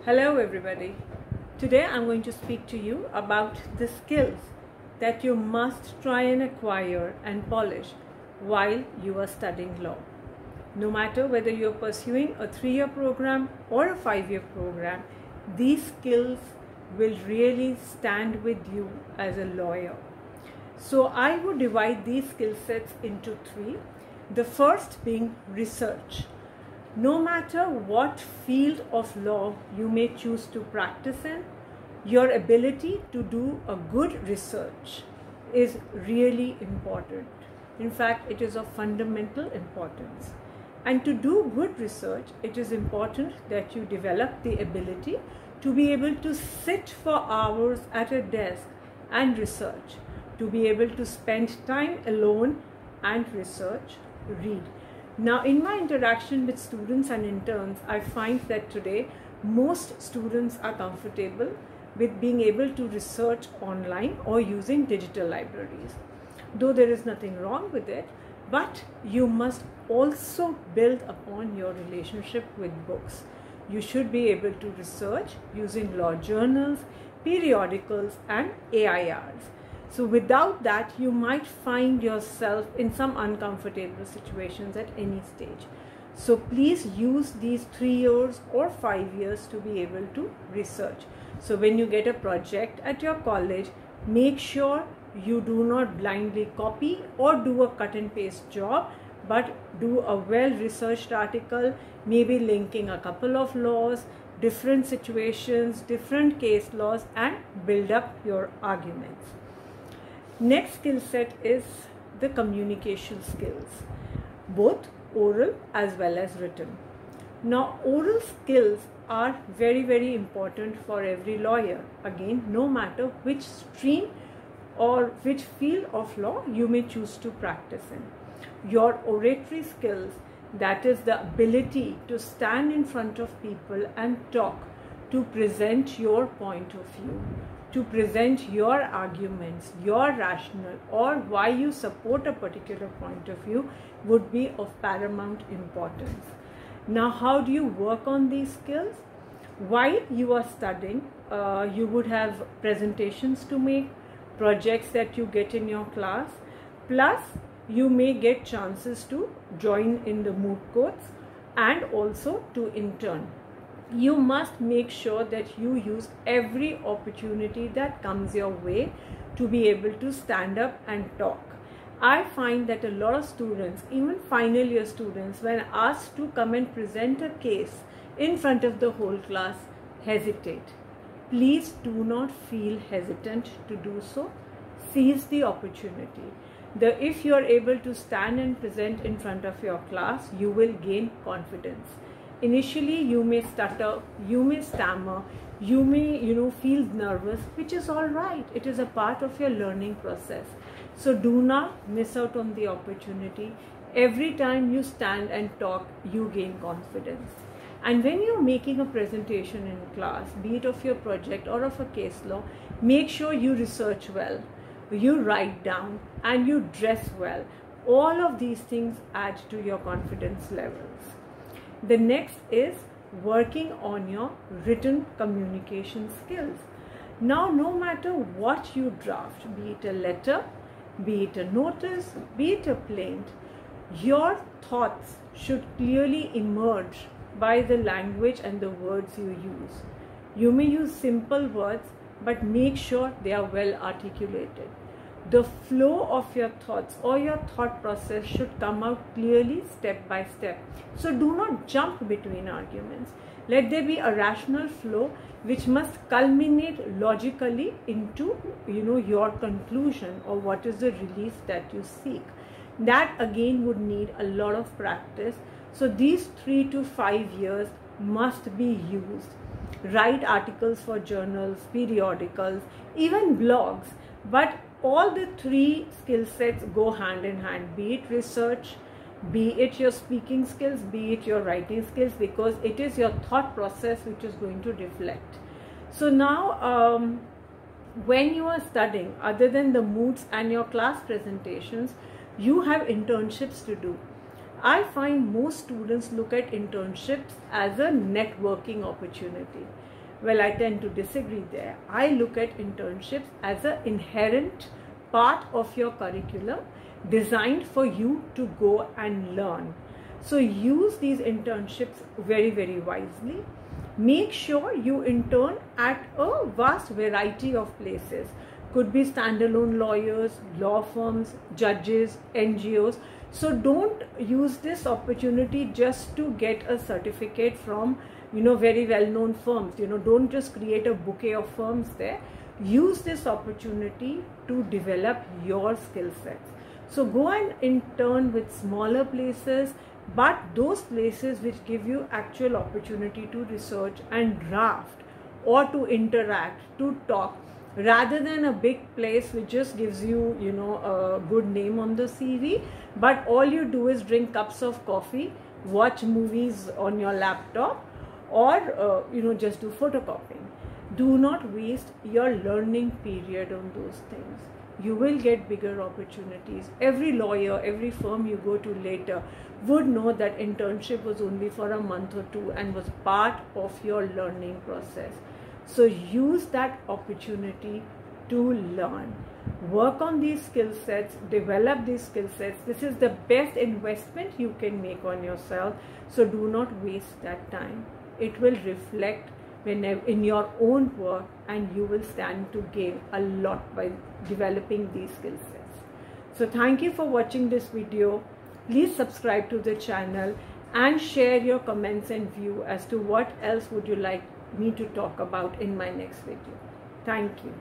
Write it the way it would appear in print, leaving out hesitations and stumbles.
Hello everybody. Today I'm going to speak to you about the skills that you must try and acquire and polish while you are studying law. No matter whether you're pursuing a 3-year program or a 5-year program, these skills will really stand with you as a lawyer. So I would divide these skill sets into 3. The first being research. No matter what field of law you may choose to practice in, your ability to do a good research is really important. In fact, it is of fundamental importance. And to do good research, it is important that you develop the ability to be able to sit for hours at a desk and research, to be able to spend time alone and research, read. Now, in my interaction with students and interns, I find that today most students are comfortable with being able to research online or using digital libraries. Though there is nothing wrong with it, but you must also build upon your relationship with books. You should be able to research using law journals, periodicals, and AIRs. So without that, you might find yourself in some uncomfortable situations at any stage. So please use these 3 years or 5 years to be able to research. So when you get a project at your college, make sure you do not blindly copy or do a cut and paste job, but do a well-researched article, maybe linking a couple of laws, different situations, different case laws, and build up your arguments. Next skill set is the communication skills, both oral as well as written. Now, oral skills are very, very important for every lawyer. Again, no matter which stream or which field of law you may choose to practice in. Your oratory skills, that is the ability to stand in front of people and talk, to present your point of view, to present your arguments, your rationale, or why you support a particular point of view would be of paramount importance. Now, how do you work on these skills? While you are studying, you would have presentations to make, projects that you get in your class, plus you may get chances to join in the moot courts and also to intern. You must make sure that you use every opportunity that comes your way to be able to stand up and talk. I find that a lot of students, even final year students, when asked to come and present a case in front of the whole class, hesitate. Please do not feel hesitant to do so. Seize the opportunity. If you are able to stand and present in front of your class, you will gain confidence. Initially, you may stutter, you may stammer, you may, feel nervous, which is all right. It is a part of your learning process. So do not miss out on the opportunity. Every time you stand and talk, you gain confidence. And when you're making a presentation in class, be it of your project or of a case law, make sure you research well, you write down, and you dress well. All of these things add to your confidence levels. The next is working on your written communication skills. Now, no matter what you draft, be it a letter, be it a notice, be it a plaint, your thoughts should clearly emerge by the language and the words you use. You may use simple words, but make sure they are well articulated. The flow of your thoughts or your thought process should come out clearly step by step. So do not jump between arguments. Let there be a rational flow which must culminate logically into your conclusion or what is the relief that you seek. That again would need a lot of practice. So these 3 to 5 years must be used. Write articles for journals, periodicals, even blogs, but all the 3 skill sets go hand in hand, be it research, be it your speaking skills, be it your writing skills, because it is your thought process which is going to reflect. So now, when you are studying, other than the moots and your class presentations, you have internships to do. I find most students look at internships as a networking opportunity. Well, I tend to disagree there. I look at internships as an inherent part of your curriculum designed for you to go and learn. So use these internships very, very wisely. Make sure you intern at a vast variety of places. Could be standalone lawyers, law firms, judges, NGOs. So don't use this opportunity just to get a certificate from, very well-known firms. Don't just create a bouquet of firms there. Use this opportunity to develop your skill sets. So go and intern with smaller places, but those places which give you actual opportunity to research and draft or to interact, to talk, rather than a big place which just gives you, a good name on the CV, but all you do is drink cups of coffee, watch movies on your laptop, or, just do photocopying. Do not waste your learning period on those things. You will get bigger opportunities. Every lawyer, every firm you go to later would know that internship was only for a month or two and was part of your learning process. So use that opportunity to learn. Work on these skill sets, develop these skill sets. This is the best investment you can make on yourself. So do not waste that time. It will reflect in your own work, and you will stand to gain a lot by developing these skill sets. So thank you for watching this video. Please subscribe to the channel and share your comments and view as to what else would you like me to talk about in my next video. Thank you.